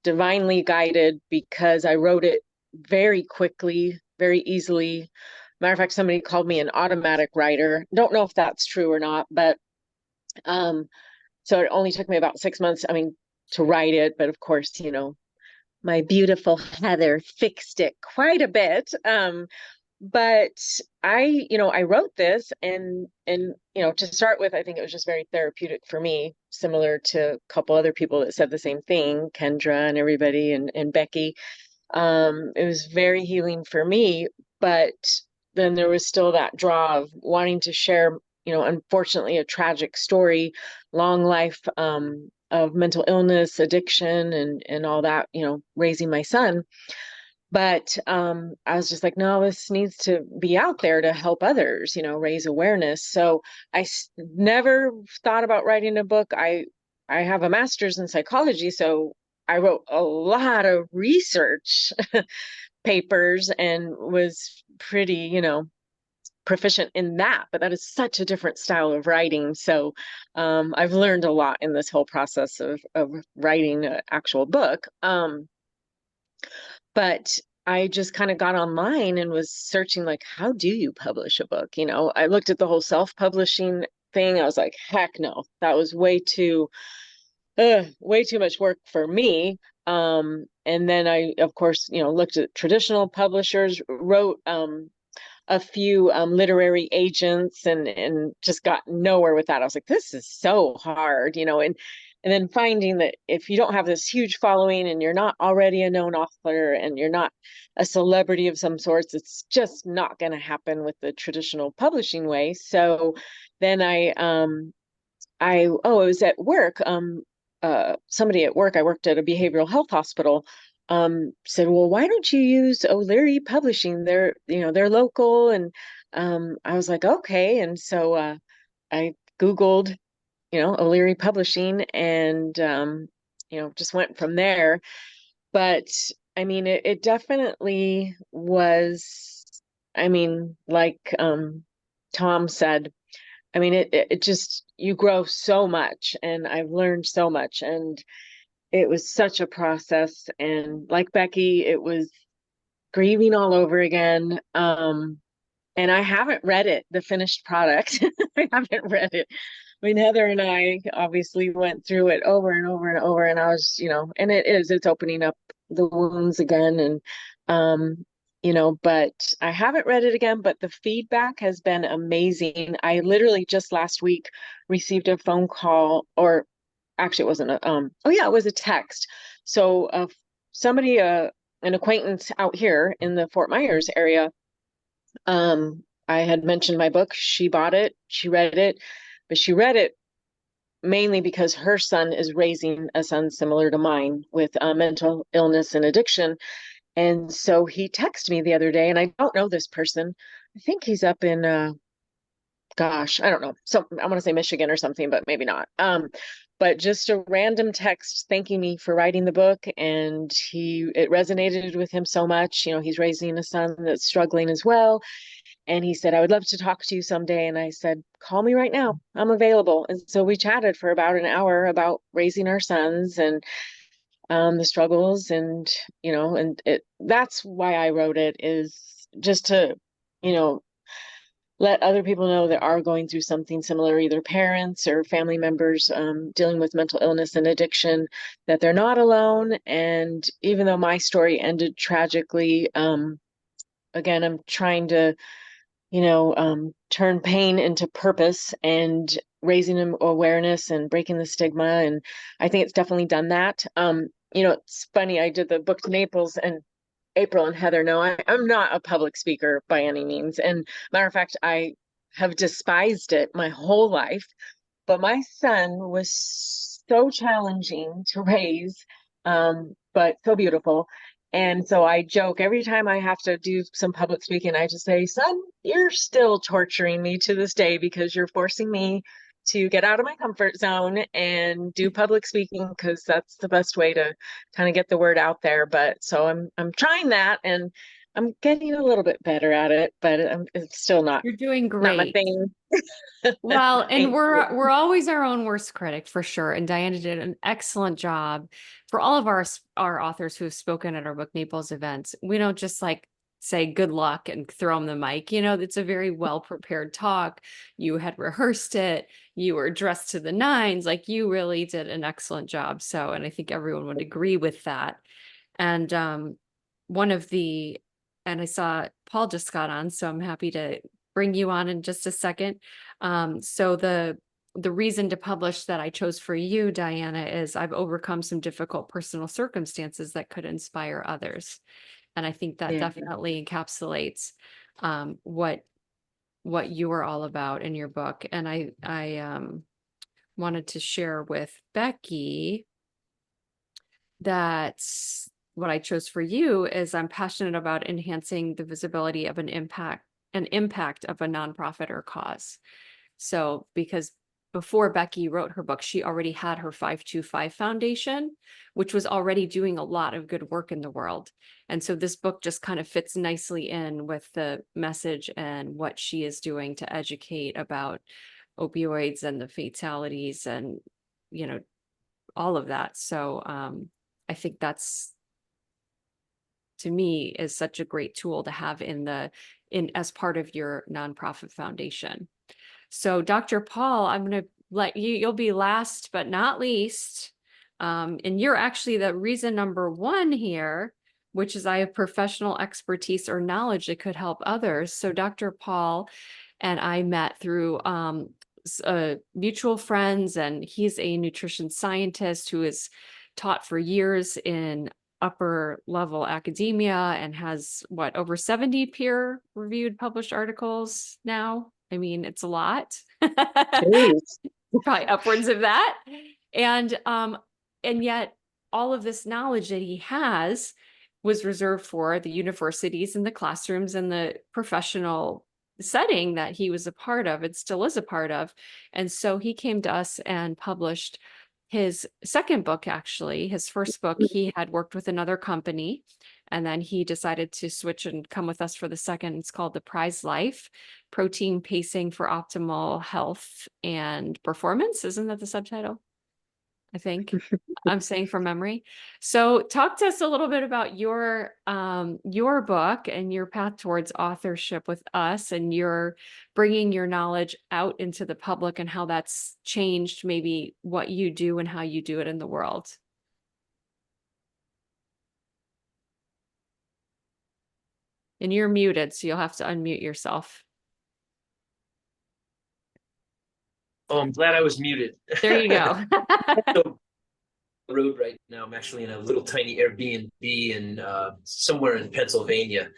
divinely guided because I wrote it very quickly, very easily. Matter of fact, somebody called me an automatic writer. Don't know if that's true or not, but so it only took me about 6 months, to write it. But of course, my beautiful Heather fixed it quite a bit. But I wrote this and to start with, I think it was just very therapeutic for me, similar to a couple other people that said the same thing, Kendra and everybody and Becky. It was very healing for me, but then there was still that draw of wanting to share, unfortunately a tragic story, long life, of mental illness, addiction, and all that, raising my son. But I was just like, no, this needs to be out there to help others, raise awareness. So I never thought about writing a book. I have a master's in psychology, so I wrote a lot of research papers and was pretty, proficient in that, but that is such a different style of writing. So I've learned a lot in this whole process of writing an actual book. But I just kind of got online and was searching, like, how do you publish a book? I looked at the whole self-publishing thing. I was like, heck no, that was way too much work for me. And then I, of course, looked at traditional publishers, wrote a few literary agents, and just got nowhere with that. I was like, this is so hard, and then finding that if you don't have this huge following and you're not already a known author and you're not a celebrity of some sorts, it's just not going to happen with the traditional publishing way. So then I was at work. somebody at work, I worked at a behavioral health hospital, said, well, why don't you use O'Leary Publishing? They're local. And I was like, okay. And so I Googled, O'Leary Publishing, and just went from there. But I mean, it definitely was, I mean, like Tom said, I mean, it just, you grow so much, and I've learned so much, and it was such a process. And like Becky, it was grieving all over again. And I haven't read it, the finished product. I haven't read it. I mean, Heather and I obviously went through it over and over and over, and I was, and it's opening up the wounds again. And, but I haven't read it again, but the feedback has been amazing. I literally just last week received a phone call, or actually it wasn't it was a text. So somebody, an acquaintance out here in the Fort Myers area, I had mentioned my book. She bought it, she read it, but she read it mainly because her son is raising a son similar to mine with mental illness and addiction. And so he texted me the other day, and I don't know this person. I think he's up in, I don't know. So I want to say Michigan or something, but maybe not. But just a random text thanking me for writing the book. And it resonated with him so much. He's raising a son that's struggling as well. And he said, I would love to talk to you someday. And I said, call me right now. I'm available. And so we chatted for about an hour about raising our sons and the struggles. And, that's why I wrote it, is just to, let other people know that are going through something similar, either parents or family members dealing with mental illness and addiction, that they're not alone. And even though my story ended tragically, again, I'm trying to turn pain into purpose and raising awareness and breaking the stigma. And I think it's definitely done that. It's funny, I did the book to Naples, and April and Heather know I'm not a public speaker by any means. And matter of fact, I have despised it my whole life. But my son was so challenging to raise, but so beautiful. And so I joke every time I have to do some public speaking, I just say, son, you're still torturing me to this day, because you're forcing me to get out of my comfort zone and do public speaking, because that's the best way to kind of get the word out there. But so I'm trying that, and I'm getting a little bit better at it, but it's still not. You're doing Not my great. thing. Well, and Thank we're always our own worst critic, for sure. And Diana did an excellent job for all of our authors who have spoken at our Book Naples events. We don't just say good luck and throw them the mic. It's a very well prepared talk. You had rehearsed it. You were dressed to the nines. Like, you really did an excellent job. So, and I think everyone would agree with that. And and I saw Paul just got on, so I'm happy to bring you on in just a second. So the reason to publish that I chose for you, Diana, is I've overcome some difficult personal circumstances that could inspire others. And I think that definitely encapsulates what you are all about in your book. And I wanted to share with Becky that what I chose for you is I'm passionate about enhancing the visibility of an impact of a nonprofit or cause. So, because before Becky wrote her book, she already had her 525 Foundation, which was already doing a lot of good work in the world. And so this book just kind of fits nicely in with the message and what she is doing to educate about opioids and the fatalities and, all of that. So I think that's, to me, is such a great tool to have as part of your nonprofit foundation. So Dr. Paul, I'm going to let you'll be last but not least. And you're actually the reason number one here, which is I have professional expertise or knowledge that could help others. So Dr. Paul and I met through mutual friends, and he's a nutrition scientist who has taught for years in upper level academia and has over 70 peer reviewed published articles now. I mean, it's a lot. Probably upwards of that. And and yet all of this knowledge that he has was reserved for the universities and the classrooms and the professional setting that he was a part of, and still is a part of. And so he came to us and published his second book. Actually, his first book, he had worked with another company, and then he decided to switch and come with us for the second. It's called The Prize Life: Protein Pacing for Optimal Health and Performance. Isn't that the subtitle? I think I'm saying from memory. So talk to us a little bit about your book and your path towards authorship with us, and your bringing your knowledge out into the public, and how that's changed maybe what you do and how you do it in the world. And you're muted, so you'll have to unmute yourself. Oh, I'm glad I was muted. There you go. So, road right now. I'm actually in a little tiny Airbnb in somewhere in Pennsylvania.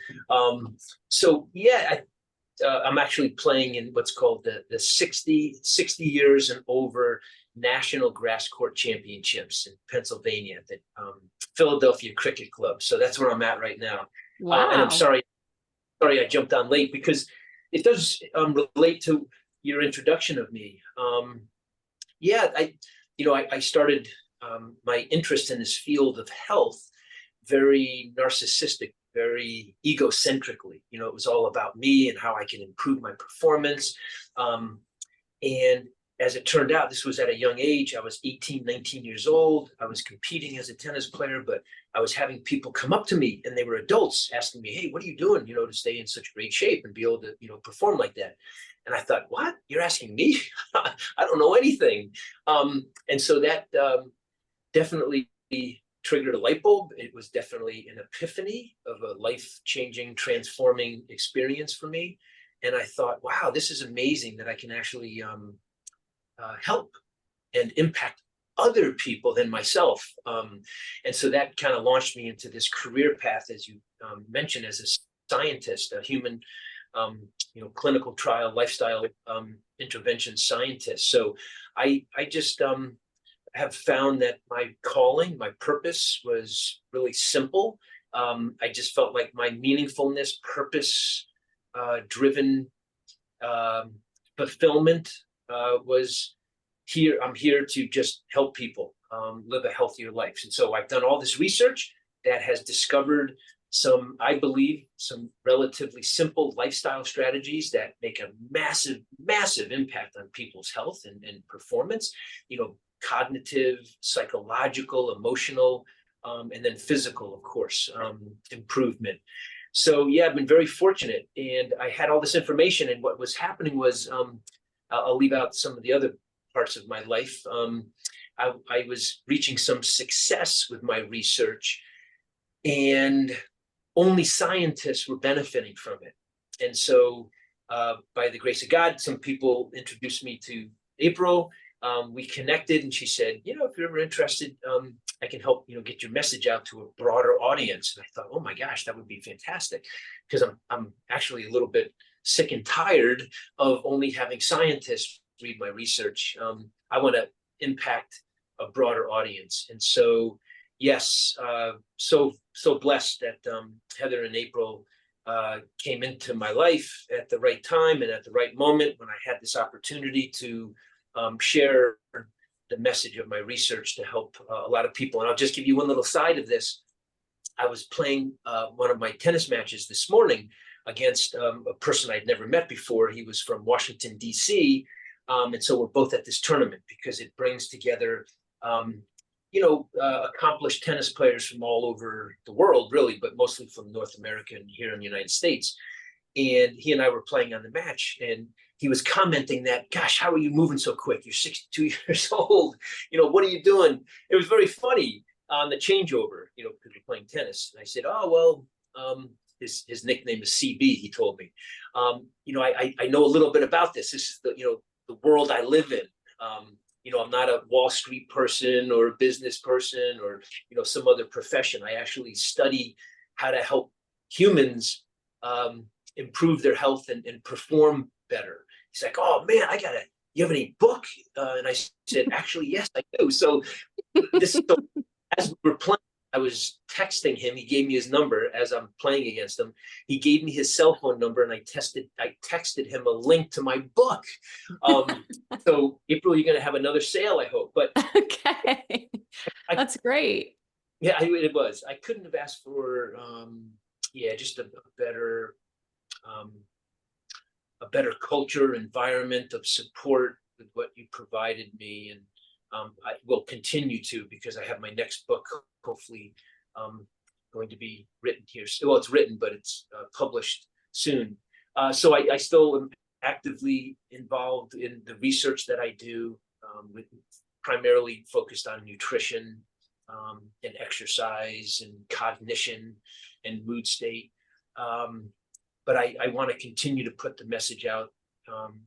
So yeah, I'm actually playing in what's called the 60 years and over National Grass Court Championships in Pennsylvania at the Philadelphia Cricket Club. So that's where I'm at right now. Wow. And I'm sorry I jumped on late, because it does relate to your introduction of me. Yeah, I started my interest in this field of health very narcissistic, very egocentrically. It was all about me and how I can improve my performance. And as it turned out, this was at a young age. I was 18, 19 years old. I was competing as a tennis player, but I was having people come up to me, and they were adults, asking me, hey, what are you doing, to stay in such great shape and be able to, perform like that? And I thought, what? You're asking me? I don't know anything. And so that definitely triggered a light bulb. It was definitely an epiphany of a life-changing, transforming experience for me. And I thought, wow, this is amazing that I can actually help and impact other people than myself. And so that kind of launched me into this career path, as you mentioned, as a scientist, a human clinical trial, lifestyle intervention scientist. So I just have found that my calling, my purpose was really simple. I just felt like my meaningfulness, purpose driven fulfillment was here. I'm here to just help people live a healthier life. And so I've done all this research that has discovered I believe, some relatively simple lifestyle strategies that make a massive, massive impact on people's health and performance, cognitive, psychological, emotional, and then physical, of course, improvement. So yeah, I've been very fortunate, and I had all this information, and what was happening was, I'll leave out some of the other parts of my life. I was reaching some success with my research, and only scientists were benefiting from it. And so by the grace of God, some people introduced me to April. We connected, and she said, if you're ever interested, I can help, get your message out to a broader audience. And I thought, oh my gosh, that would be fantastic, because I'm actually a little bit sick and tired of only having scientists read my research. I want to impact a broader audience. And so, yes, so blessed that Heather and April came into my life at the right time and at the right moment, when I had this opportunity to share the message of my research to help a lot of people. And I'll just give you one little side of this. I was playing one of my tennis matches this morning against a person I'd never met before. He was from Washington, D.C. And so we're both at this tournament because it brings together accomplished tennis players from all over the world, really, but mostly from North America and here in the United States. And he and I were playing on the match, and he was commenting that, gosh, how are you moving so quick? You're 62 years old. What are you doing? It was very funny on the changeover, because we're playing tennis. And I said, oh, well, his nickname is CB, he told me. I know a little bit about this. This is the world I live in. I'm not a Wall Street person or a business person or, some other profession. I actually study how to help humans improve their health and perform better. He's like, oh man, I gotta, you have any book? And I said, actually, yes, I do. So as we were playing, I was texting him. He gave me his number as I'm playing against him. He gave me his cell phone number, and I texted him a link to my book. So April, you're going to have another sale, I hope. But Okay. That's great. yeah, it was. I couldn't have asked for, just a better culture, environment of support with what you provided me, and I will continue to, because I have my next book hopefully going to be written here. Well, it's written, but it's published soon. So I still am actively involved in the research that I do, with primarily focused on nutrition, and exercise and cognition and mood state. But I want to continue to put the message out,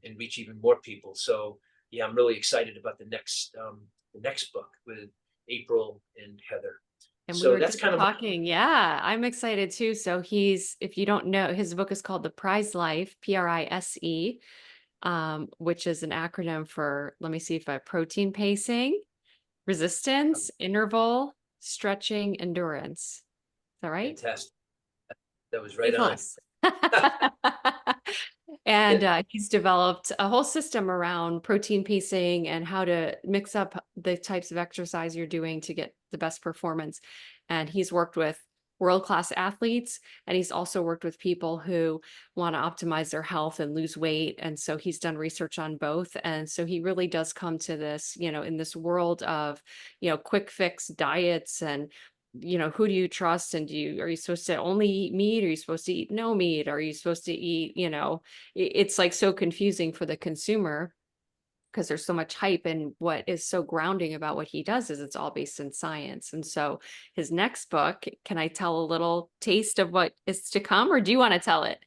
and reach even more people. So yeah, I'm really excited about the next book with April and Heather. And we So were that's just kind of talking. Yeah, I'm excited too. So if you don't know, his book is called The Prize Life, PRISE, which is an acronym for, let me see if protein pacing, resistance, interval, stretching, endurance. Is that right? fantastic. That was right A on. plus. And he's developed a whole system around protein pacing and how to mix up the types of exercise you're doing to get the best performance. And he's worked with world-class athletes, and he's also worked with people who want to optimize their health and lose weight. And so he's done research on both. And so he really does come to this, in this world of, quick fix diets and who do you trust, and are you supposed to only eat meat? Are you supposed to eat no meat? Are you supposed to eat, it's like so confusing for the consumer because there's so much hype. And what is so grounding about what he does is it's all based in science. And so his next book, can I tell a little taste of what is to come, or do you want to tell it?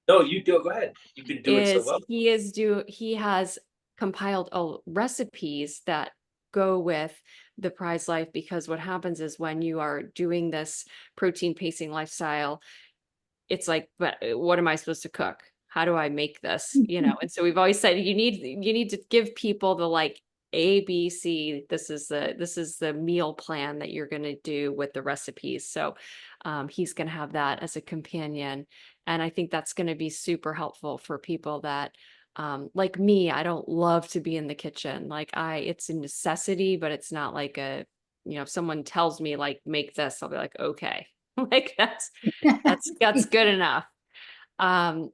No, you do. Go ahead. You've been doing so well. He has compiled recipes that go with the Prize Life, because what happens is when you are doing this protein pacing lifestyle, it's like, but what am I supposed to cook? How do I make this? And so we've always said you need to give people the like A, B, C. This is the meal plan that you're going to do with the recipes. So he's going to have that as a companion. And I think that's going to be super helpful for people that like me, I don't love to be in the kitchen. It's a necessity, but it's not like if someone tells me like, make this, I'll be like, okay, like that's good enough.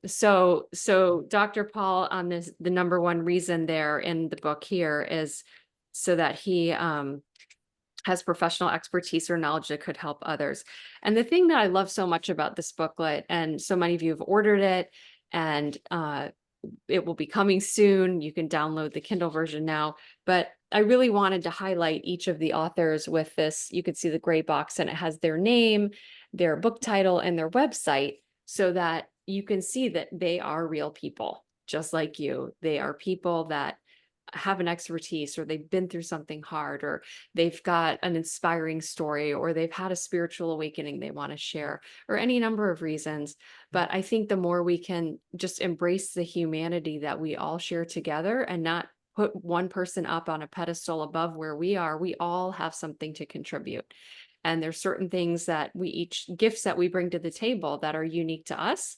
So Dr. Paul, on this, the number one reason there in the book here is so that he has professional expertise or knowledge that could help others. And the thing that I love so much about this booklet, and so many of you have ordered it, and it will be coming soon. You can download the Kindle version now, but I really wanted to highlight each of the authors with this. You can see the gray box, and it has their name, their book title, and their website, so that you can see that they are real people, just like you. They are people that have an expertise, or they've been through something hard, or they've got an inspiring story, or they've had a spiritual awakening they want to share, or any number of reasons. But I think the more we can just embrace the humanity that we all share together and not put one person up on a pedestal above where we are, we all have something to contribute. And there's certain things that gifts that we bring to the table that are unique to us.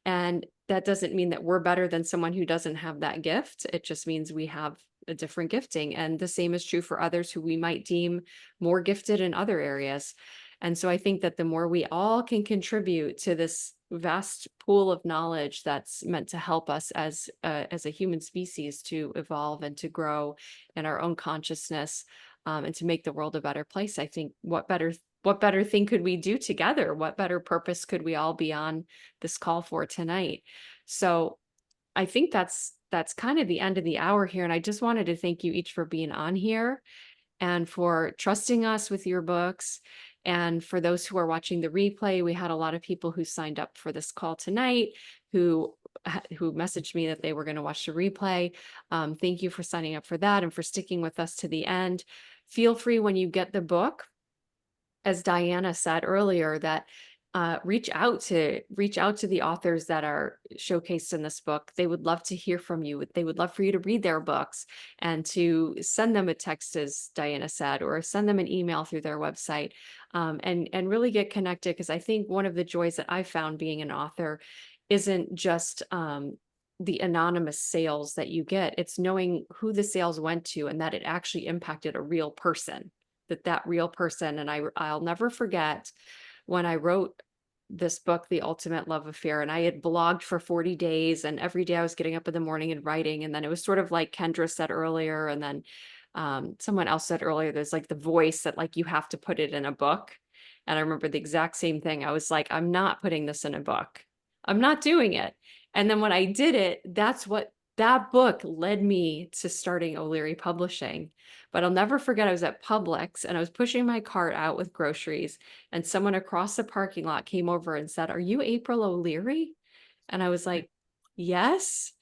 And that doesn't mean that we're better than someone who doesn't have that gift. It just means we have a different gifting. And the same is true for others who we might deem more gifted in other areas. And so I think that the more we all can contribute to this vast pool of knowledge that's meant to help us as a human species to evolve and to grow in our own consciousness, and to make the world a better place, I think what better thing could we do together? What better purpose could we all be on this call for tonight? So I think that's kind of the end of the hour here. And I just wanted to thank you each for being on here and for trusting us with your books. And for those who are watching the replay, we had a lot of people who signed up for this call tonight who messaged me that they were going to watch the replay. Thank you for signing up for that and for sticking with us to the end. Feel free when you get the book, as Diana said earlier, that reach out to the authors that are showcased in this book. They would love to hear from you. They would love for you to read their books and to send them a text, as Diana said, or send them an email through their website, and really get connected. Because I think one of the joys that I found being an author isn't just the anonymous sales that you get. It's knowing who the sales went to and that it actually impacted a real person, that real person. And I'll never forget when I wrote this book, The Ultimate Love Affair, and I had blogged for 40 days, and every day I was getting up in the morning and writing. And then it was sort of like Kendra said earlier, and then someone else said earlier, there's like the voice that like you have to put it in a book. And I remember the exact same thing. I was like, I'm not putting this in a book. I'm not doing it. And then when I did it, that book led me to starting O'Leary Publishing. But I'll never forget, I was at Publix and I was pushing my cart out with groceries, and someone across the parking lot came over and said, "Are you April O'Leary?" And I was like, "Yes."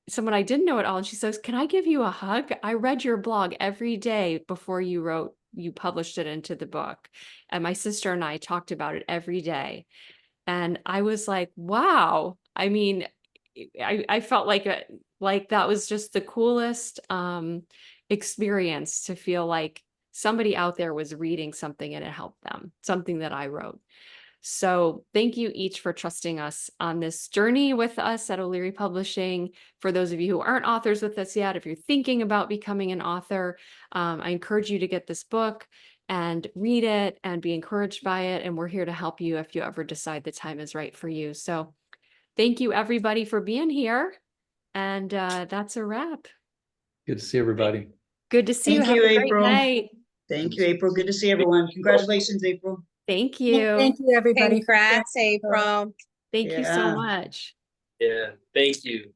Someone I didn't know at all. And she says, "Can I give you a hug? I read your blog every day before you published it into the book. And my sister and I talked about it every day." And I was like, wow. I mean, I felt like that was just the coolest experience, to feel like somebody out there was reading something and it helped them, something that I wrote. So thank you each for trusting us on this journey with us at O'Leary Publishing. For those of you who aren't authors with us yet, if you're thinking about becoming an author, I encourage you to get this book and read it and be encouraged by it. And we're here to help you if you ever decide the time is right for you. So thank you everybody for being here. And that's a wrap. Good to see everybody. Good to see you. Thank Have you, a great April. night. Thank you, April. Good to see everyone. Congratulations, April. Thank you. Thank you, everybody. Congrats, April. Thank you so Yeah. much. Yeah, thank you.